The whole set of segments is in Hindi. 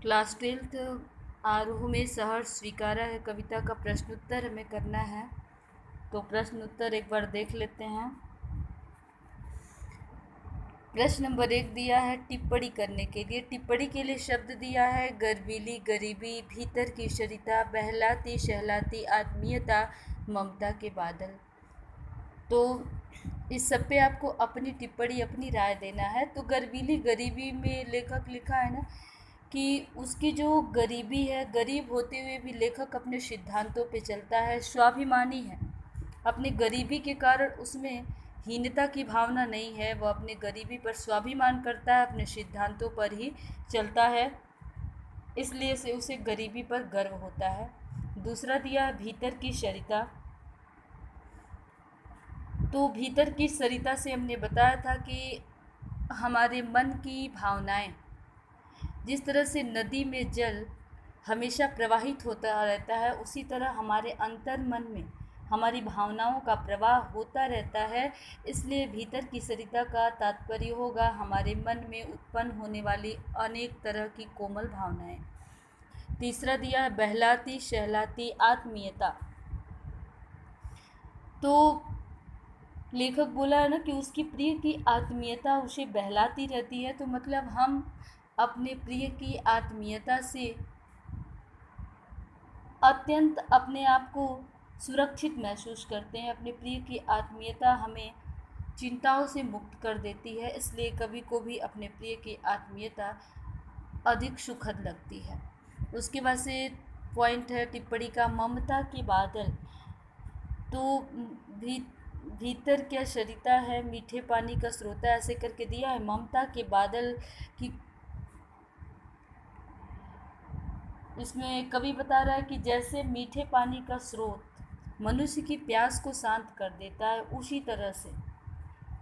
क्लास 12th आरोह में सहर्ष स्वीकारा है कविता का प्रश्नोत्तर हमें करना है। तो प्रश्नोत्तर एक बार देख लेते हैं। प्रश्न नंबर 1 दिया है टिप्पणी करने के लिए। टिप्पणी के लिए शब्द दिया है गर्वीली, गरीबी, भीतर की सरिता, बहलाती शहलाती आत्मीयता, ममता के बादल। तो इस सब पे आपको अपनी टिप्पणी, अपनी राय देना है। तो गर्वीली गरीबी में लेखक लिखा है ना कि उसकी जो गरीबी है, गरीब होते हुए भी लेखक अपने सिद्धांतों पे चलता है, स्वाभिमानी है। अपने गरीबी के कारण उसमें हीनता की भावना नहीं है, वह अपने गरीबी पर स्वाभिमान करता है, अपने सिद्धांतों पर ही चलता है, इसलिए से उसे गरीबी पर गर्व होता है। दूसरा दिया है भीतर की सरिता। तो भीतर की सरिता से हमने बताया था कि हमारे मन की भावनाएं, जिस तरह से नदी में जल हमेशा प्रवाहित होता रहता है, उसी तरह हमारे अंतर मन में हमारी भावनाओं का प्रवाह होता रहता है। इसलिए भीतर की सरिता का तात्पर्य होगा हमारे मन में उत्पन्न होने वाली अनेक तरह की कोमल भावनाएं। तीसरा दिया है बहलाती शहलाती आत्मीयता। तो लेखक बोला है ना कि उसकी प्रिय की आत्मीयता उसे बहलाती रहती है। तो मतलब हम अपने प्रिय की आत्मीयता से अत्यंत अपने आप को सुरक्षित महसूस करते हैं। अपने प्रिय की आत्मीयता हमें चिंताओं से मुक्त कर देती है, इसलिए कवि को भी अपने प्रिय की आत्मीयता अधिक सुखद लगती है। उसके बाद से पॉइंट है टिप्पणी का ममता के बादल। तो भीतर क्या सरिता है, मीठे पानी का स्रोत है, ऐसे करके दिया है। ममता के बादल की इसमें कवि बता रहा है कि जैसे मीठे पानी का स्रोत मनुष्य की प्यास को शांत कर देता है, उसी तरह से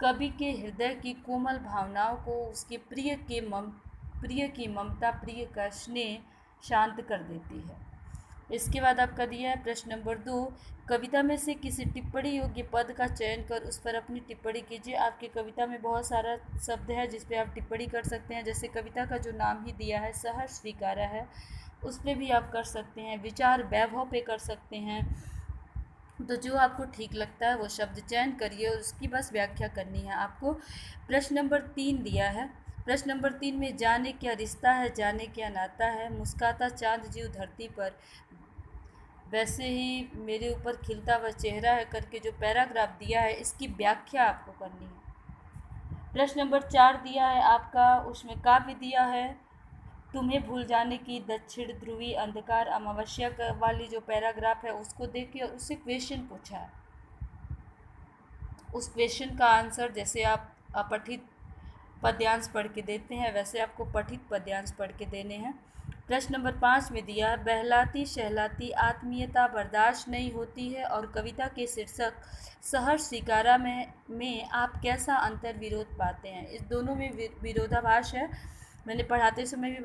कवि के हृदय की कोमल भावनाओं को उसके प्रिय की ममता, प्रिय का स्नेह शांत कर देती है। इसके बाद आपका दिया है प्रश्न नंबर 2, कविता में से किसी टिप्पणी योग्य पद का चयन कर उस पर अपनी टिप्पणी कीजिए। आपकी कविता में बहुत सारा शब्द है जिस पे आप टिप्पणी कर सकते हैं। जैसे कविता का जो नाम ही दिया है सहर्ष स्वीकारा है, उस पर भी आप कर सकते हैं। विचार वैभव पे कर सकते हैं। तो जो आपको ठीक लगता है वो शब्द चयन करिए और उसकी बस व्याख्या करनी है आपको। प्रश्न नंबर 3 दिया है। प्रश्न नंबर 3 में जाने क्या रिश्ता है, जाने क्या नाता है, मुस्काता चांद जीव धरती पर, वैसे ही मेरे ऊपर खिलता वह चेहरा है करके जो पैराग्राफ दिया है, इसकी व्याख्या आपको करनी है। प्रश्न नंबर 4 दिया है आपका, उसमें काव्य दिया है तुम्हें भूल जाने की, दक्षिण ध्रुवी अंधकार अमावस्या वाली जो पैराग्राफ है उसको देखिए और उससे क्वेश्चन पूछा है। उस क्वेश्चन का आंसर जैसे आप अपठित पद्यांश पढ़ के देते हैं, वैसे आपको पठित पद्यांश पढ़ के देने हैं। प्रश्न नंबर 5 में दिया है बहलाती शहलाती आत्मीयता बर्दाश्त नहीं होती है और कविता के शीर्षक सहर्ष स्वीकारा में आप कैसा अंतर विरोध पाते हैं। इस दोनों में विरोधाभास है। मैंने पढ़ाते समय भी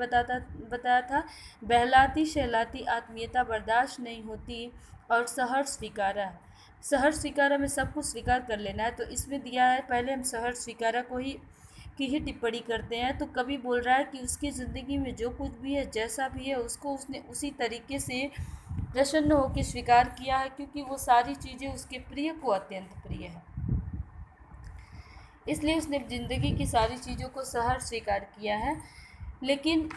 बताया था बहलाती शहलाती आत्मीयता बर्दाश्त नहीं होती और सहर्ष स्वीकारा है। सहर्ष स्वीकारा में सब कुछ स्वीकार कर लेना है। तो इसमें दिया है पहले हम सहर्ष स्वीकारा की ही टिप्पणी करते हैं। तो कवि बोल रहा है कि उसकी ज़िंदगी में जो कुछ भी है, जैसा भी है, उसको उसने उसी तरीके से प्रसन्न होकर स्वीकार किया है, क्योंकि वो सारी चीज़ें उसके प्रिय को अत्यंत प्रिय है। इसलिए उसने ज़िंदगी की सारी चीज़ों को सहर्ष स्वीकार किया है। लेकिन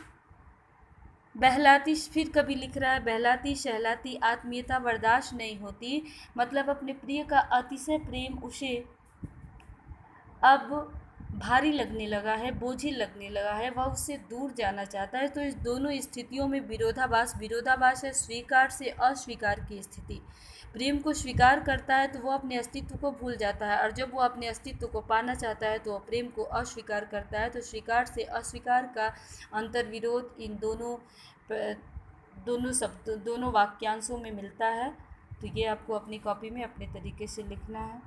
बहलाती, फिर कभी लिख रहा है बहलाती शहलाती आत्मीयता बर्दाश्त नहीं होती, मतलब अपने प्रिय का अतिशय प्रेम उसे अब भारी लगने लगा है, बोझिल लगने लगा है, वह उससे दूर जाना चाहता है। तो इस दोनों स्थितियों में विरोधाभास है स्वीकार से अस्वीकार की स्थिति। प्रेम को स्वीकार करता है तो वह अपने अस्तित्व को भूल जाता है, और जब वो अपने अस्तित्व को पाना चाहता है तो वह प्रेम को अस्वीकार करता है। तो स्वीकार से अस्वीकार का अंतर विरोध इन दोनों वाक्यांशों में मिलता है। तो ये आपको अपनी कॉपी में अपने तरीके से लिखना है।